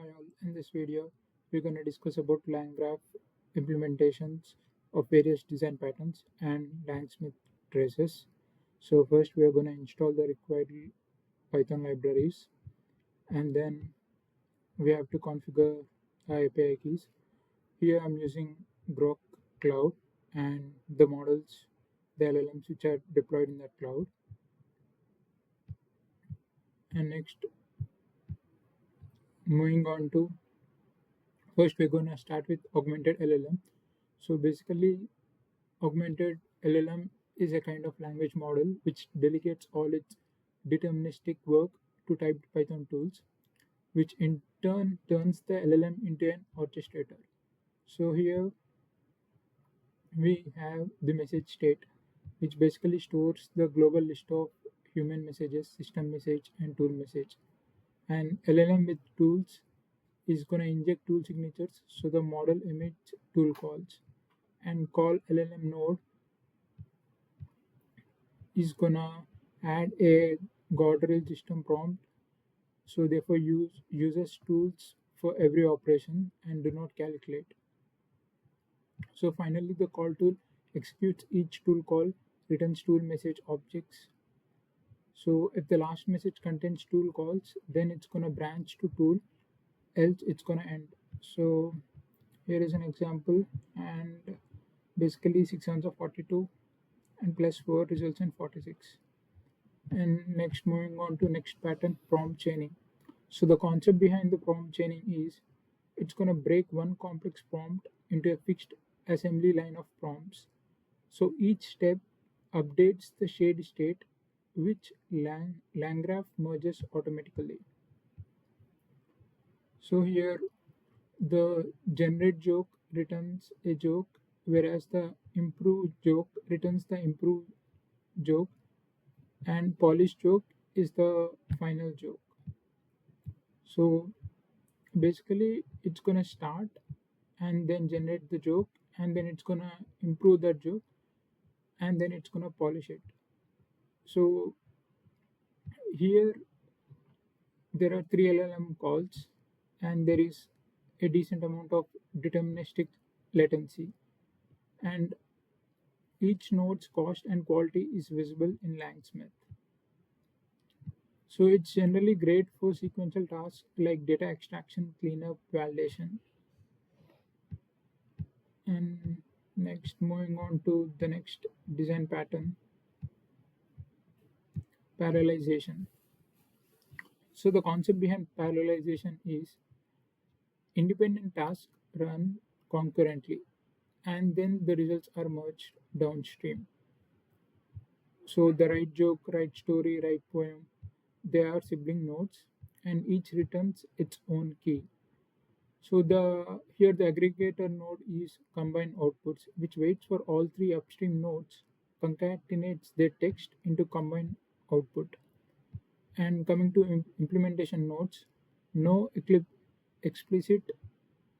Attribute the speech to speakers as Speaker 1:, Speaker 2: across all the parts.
Speaker 1: Hi all, in this video we're going to discuss about LangGraph implementations of various design patterns and LangSmith traces. So first we are going to install the required Python libraries, and then we have to configure our API keys. Here I'm using Grok Cloud and the models, the LLMs which are deployed in that cloud. And next, moving on to first we're going to start with augmented LLM. So basically augmented LLM is a kind of language model which delegates all its deterministic work to typed Python tools, which in turn turns the LLM into an orchestrator. So here we have the message state, which basically stores the global list of human messages, system message, and tool message. And LLM with tools is going to inject tool signatures, so the model emits tool calls. And call LLM node is gonna add a guardrail system prompt, so therefore use uses tools for every operation and do not calculate. So finally the call tool executes each tool call, returns tool message objects. So if the last message contains tool calls, then it's gonna branch to tool, else it's gonna end. So here is an example, and basically 6 ones of 42 and plus 4 results in 46. And next, moving on to next pattern, prompt chaining. So the concept behind the prompt chaining is it's going to break one complex prompt into a fixed assembly line of prompts. So each step updates the shared state, which LangGraph merges automatically. So here the generate joke returns a joke, whereas the improve joke returns the improved joke, and polished joke is the final joke. So basically it's gonna start and then generate the joke, and then it's gonna improve that joke, and then it's gonna polish it. So here there are three LLM calls, and there is a decent amount of deterministic latency, and each node's cost and quality is visible in LangSmith. So it's generally great for sequential tasks like data extraction, cleanup, validation. And next, moving on to the next design pattern, parallelization. So the concept behind parallelization is independent tasks run concurrently, and then the results are merged downstream. So the write joke, write story, write poem, they are sibling nodes, and each returns its own key. So the here the aggregator node is combine outputs, which waits for all three upstream nodes, concatenates their text into combined output. And coming to implementation nodes, no explicit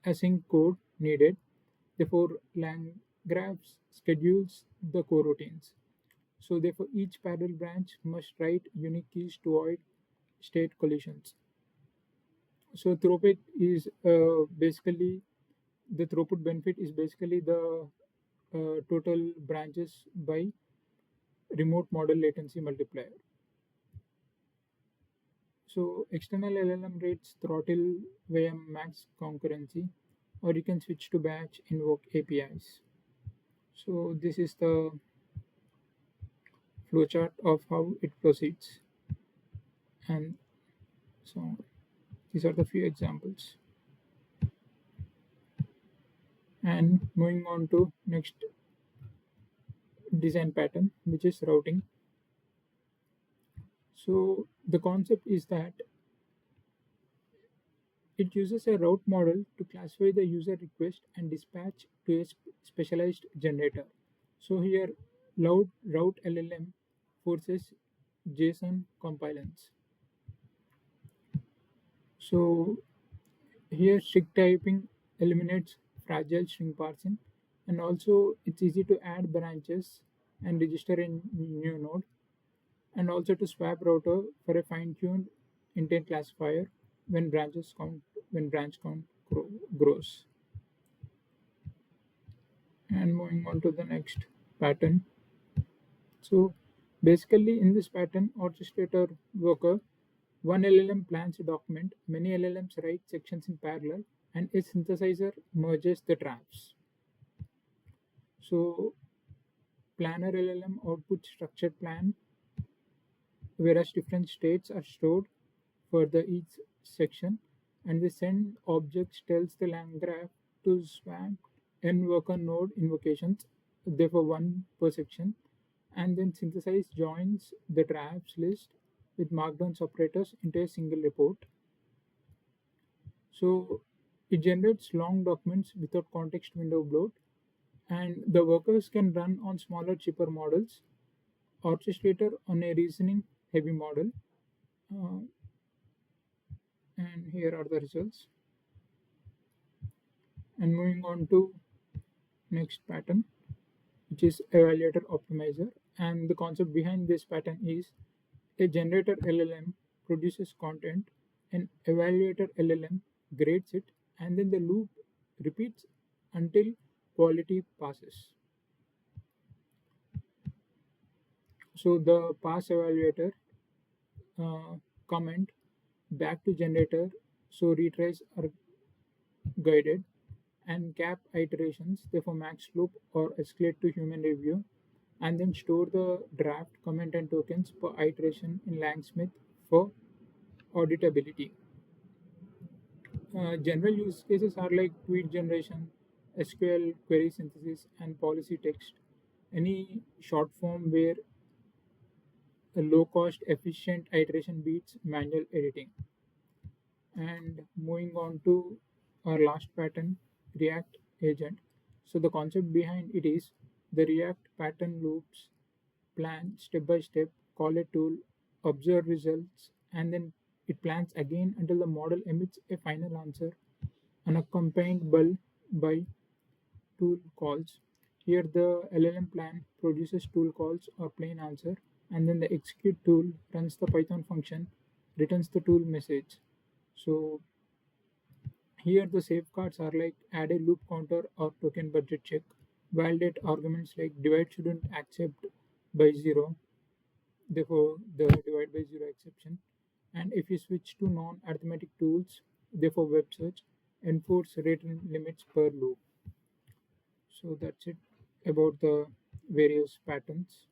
Speaker 1: async code needed. Therefore, LangGraph schedules the coroutines. So therefore, each parallel branch must write unique keys to avoid state collisions. So throughput is basically the throughput benefit is basically the total branches by remote model latency multiplier. So external LLM rates throttle via max concurrency, or you can switch to batch invoke APIs. So this is the flowchart of how it proceeds, and so these are the few examples. And moving on to next design pattern, which is routing. So the concept is that it uses a route model to classify the user request and dispatch to a specialized generator. So here, route LLM forces JSON compilance. So here, strict typing eliminates fragile string parsing, and also it's easy to add branches and register a new node, and also to swap router for a fine-tuned intent classifier when branches count when branch count grows. And moving on to the next pattern. So basically in this pattern, orchestrator worker, one LLM plans a document, many LLMs write sections in parallel, and a synthesizer merges the drafts. So planner LLM outputs structured plan, whereas different states are stored for the each section, and the send objects tells the LangGraph to swap n worker node invocations, therefore one per section, and then synthesize joins the drafts list with markdown operators into a single report. So it generates long documents without context window bloat, and the workers can run on smaller, cheaper models, orchestrator on a reasoning heavy model. Uh, and here are the results. And moving on to next pattern, which is evaluator optimizer. And the concept behind this pattern is a generator LLM produces content, an evaluator LLM grades it, and then the loop repeats until quality passes. So the pass evaluator comment back to generator, so retries are guided, and cap iterations, therefore max loop or escalate to human review, and then store the draft comment and tokens per iteration in LangSmith for auditability. General use cases are like tweet generation, SQL query synthesis, and policy text. Any short form where a low cost, efficient iteration beats manual editing. And moving on to our last pattern, React agent. So the concept behind it is the React pattern loops plan step by step, call a tool, observe results, and then it plans again until the model emits a final answer unaccompanied by tool calls. Here the LLM plan produces tool calls or plain answer, and then the execute tool runs the Python function, returns the tool message. So here the safeguards are like add a loop counter or token budget check, validate arguments like divide shouldn't accept by zero, therefore the divide by zero exception. And if you switch to non-arithmetic tools, therefore web search, enforce rate limits per loop. So that's it about the various patterns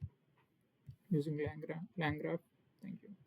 Speaker 1: using LangGraph. Thank you.